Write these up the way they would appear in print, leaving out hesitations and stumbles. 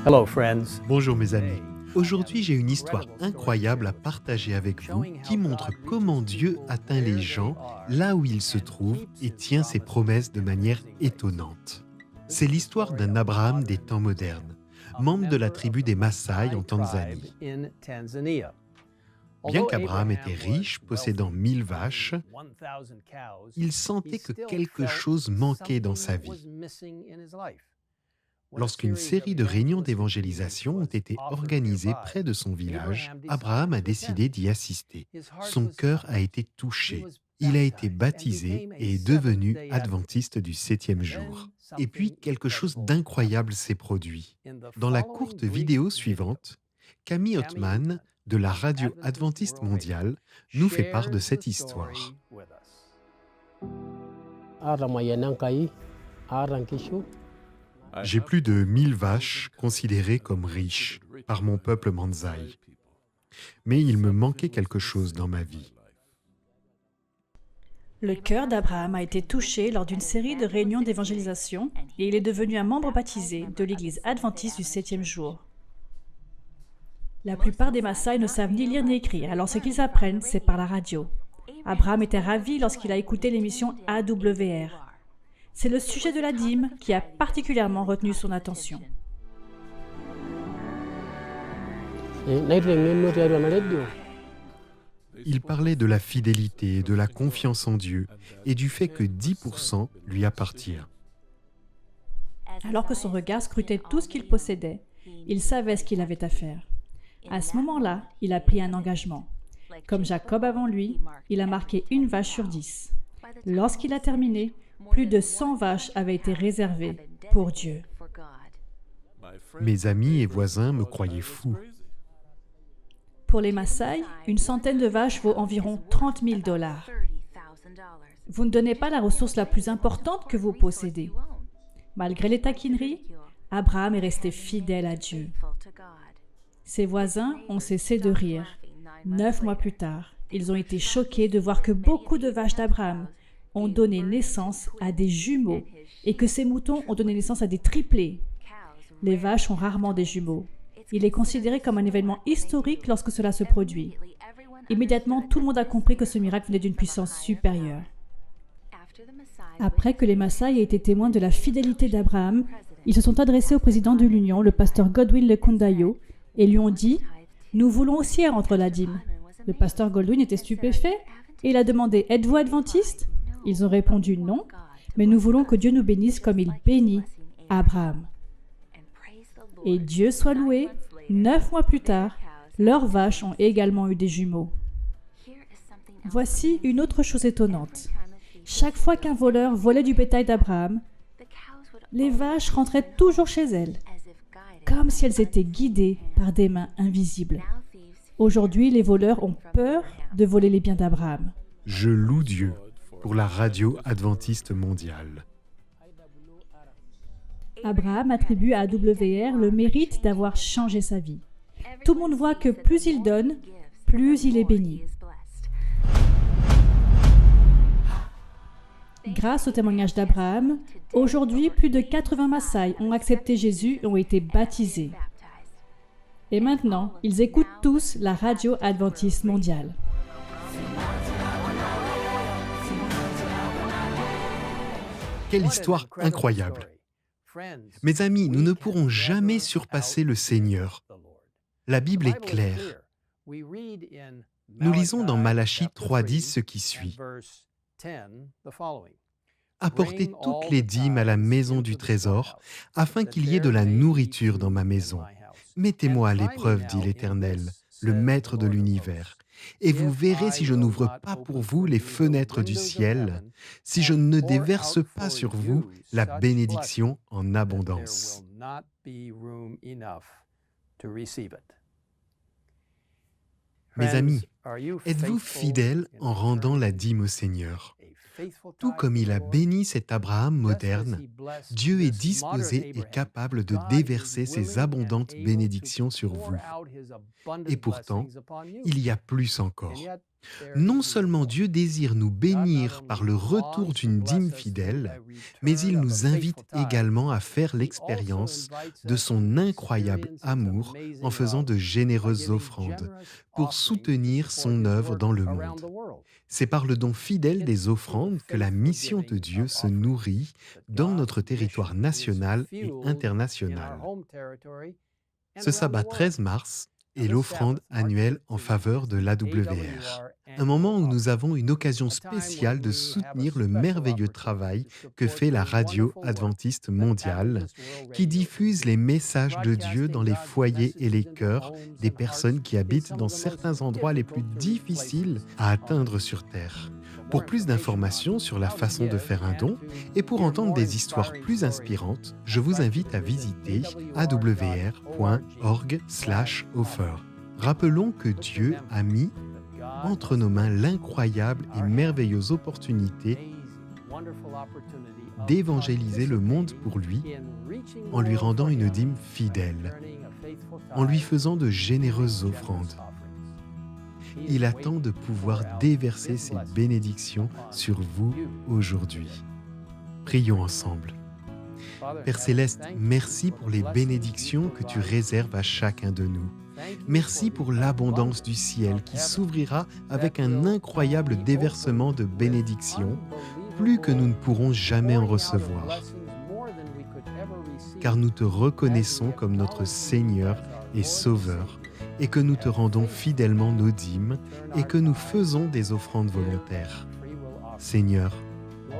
Hello, friends. Bonjour mes amis. Aujourd'hui, j'ai une histoire incroyable à partager avec vous qui montre comment Dieu atteint les gens là où ils se trouvent et tient ses promesses de manière étonnante. C'est l'histoire d'un Abraham des temps modernes, membre de la tribu des Maasai en Tanzanie. Bien qu'Abraham était riche, possédant 1000 vaches, il sentait que quelque chose manquait dans sa vie. Lorsqu'une série de réunions d'évangélisation ont été organisées près de son village, Abraham a décidé d'y assister. Son cœur a été touché. Il a été baptisé et est devenu adventiste du 7e jour. Et puis, quelque chose d'incroyable s'est produit. Dans la courte vidéo suivante, Camille Othman, de la radio adventiste mondiale, nous fait part de cette histoire. J'ai plus de 1000 vaches considérées comme riches par mon peuple Manzai. Mais il me manquait quelque chose dans ma vie. Le cœur d'Abraham a été touché lors d'une série de réunions d'évangélisation et il est devenu un membre baptisé de l'Église adventiste du 7e jour. La plupart des Maasai ne savent ni lire ni écrire, alors ce qu'ils apprennent, c'est par la radio. Abraham était ravi lorsqu'il a écouté l'émission AWR. C'est le sujet de la dîme qui a particulièrement retenu son attention. Il parlait de la fidélité, de la confiance en Dieu et du fait que 10% lui appartient. Alors que son regard scrutait tout ce qu'il possédait, il savait ce qu'il avait à faire. À ce moment-là, il a pris un engagement. Comme Jacob avant lui, il a marqué une vache sur 10. Lorsqu'il a terminé, plus de 100 vaches avaient été réservées pour Dieu. Mes amis et voisins me croyaient fou. Pour les Maasai, une centaine de vaches vaut environ 30 000 $. Vous ne donnez pas la ressource la plus importante que vous possédez. Malgré les taquineries, Abraham est resté fidèle à Dieu. Ses voisins ont cessé de rire. 9 mois plus tard, ils ont été choqués de voir que beaucoup de vaches d'Abraham ont donné naissance à des jumeaux et que ces moutons ont donné naissance à des triplés. Les vaches ont rarement des jumeaux. Il est considéré comme un événement historique lorsque cela se produit. Immédiatement, tout le monde a compris que ce miracle venait d'une puissance supérieure. Après que les Maasai aient été témoins de la fidélité d'Abraham, ils se sont adressés au président de l'Union, le pasteur Godwin Lekundayo, et lui ont dit « Nous voulons aussi rendre la dîme ». Le pasteur Godwin était stupéfait et il a demandé « Êtes-vous adventiste ?» Ils ont répondu « Non, mais nous voulons que Dieu nous bénisse comme il bénit Abraham. » Et Dieu soit loué, 9 mois plus tard, leurs vaches ont également eu des jumeaux. Voici une autre chose étonnante. Chaque fois qu'un voleur volait du bétail d'Abraham, les vaches rentraient toujours chez elles, comme si elles étaient guidées par des mains invisibles. Aujourd'hui, les voleurs ont peur de voler les biens d'Abraham. Je loue Dieu pour la radio adventiste mondiale. Abraham attribue à AWR le mérite d'avoir changé sa vie. Tout le monde voit que plus il donne, plus il est béni. Grâce au témoignage d'Abraham, aujourd'hui, plus de 80 Maasai ont accepté Jésus et ont été baptisés. Et maintenant, ils écoutent tous la radio adventiste mondiale. Quelle histoire incroyable! Mes amis, nous ne pourrons jamais surpasser le Seigneur. La Bible est claire. Nous lisons dans Malachie 3.10 ce qui suit. Apportez toutes les dîmes à la maison du trésor, afin qu'il y ait de la nourriture dans ma maison. Mettez-moi à l'épreuve, dit l'Éternel, le Maître de l'univers, et vous verrez si je n'ouvre pas pour vous les fenêtres du ciel, si je ne déverse pas sur vous la bénédiction en abondance. Mes amis, êtes-vous fidèles en rendant la dîme au Seigneur? Tout comme il a béni cet Abraham moderne, Dieu est disposé et capable de déverser ses abondantes bénédictions sur vous. Et pourtant, il y a plus encore. Non seulement Dieu désire nous bénir par le retour d'une dîme fidèle, mais il nous invite également à faire l'expérience de son incroyable amour en faisant de généreuses offrandes pour soutenir son œuvre dans le monde. C'est par le don fidèle des offrandes que la mission de Dieu se nourrit dans notre territoire national et international. Ce sabbat 13 mars est l'offrande annuelle en faveur de l'AWR. Un moment où nous avons une occasion spéciale de soutenir le merveilleux travail que fait la radio adventiste mondiale, qui diffuse les messages de Dieu dans les foyers et les cœurs des personnes qui habitent dans certains endroits les plus difficiles à atteindre sur Terre. Pour plus d'informations sur la façon de faire un don et pour entendre des histoires plus inspirantes, je vous invite à visiter awr.org/offer. Rappelons que Dieu a mis entre nos mains l'incroyable et merveilleuse opportunité d'évangéliser le monde pour lui en lui rendant une dîme fidèle, en lui faisant de généreuses offrandes. Il attend de pouvoir déverser ses bénédictions sur vous aujourd'hui. Prions ensemble. Père Céleste, merci pour les bénédictions que tu réserves à chacun de nous. Merci pour l'abondance du ciel qui s'ouvrira avec un incroyable déversement de bénédictions, plus que nous ne pourrons jamais en recevoir. Car nous te reconnaissons comme notre Seigneur et Sauveur, et que nous te rendons fidèlement nos dîmes, et que nous faisons des offrandes volontaires. Seigneur,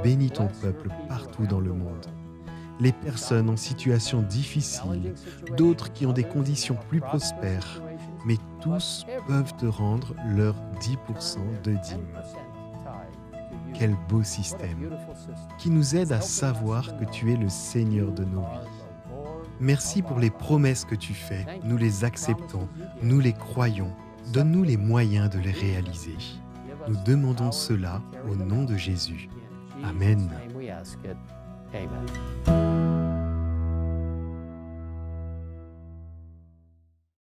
bénis ton peuple partout dans le monde. Les personnes en situation difficile, d'autres qui ont des conditions plus prospères, mais tous peuvent te rendre leur 10% de dîme. Quel beau système qui nous aide à savoir que tu es le Seigneur de nos vies. Merci pour les promesses que tu fais, nous les acceptons, nous les croyons. Donne-nous les moyens de les réaliser. Nous demandons cela au nom de Jésus. Amen. Amen.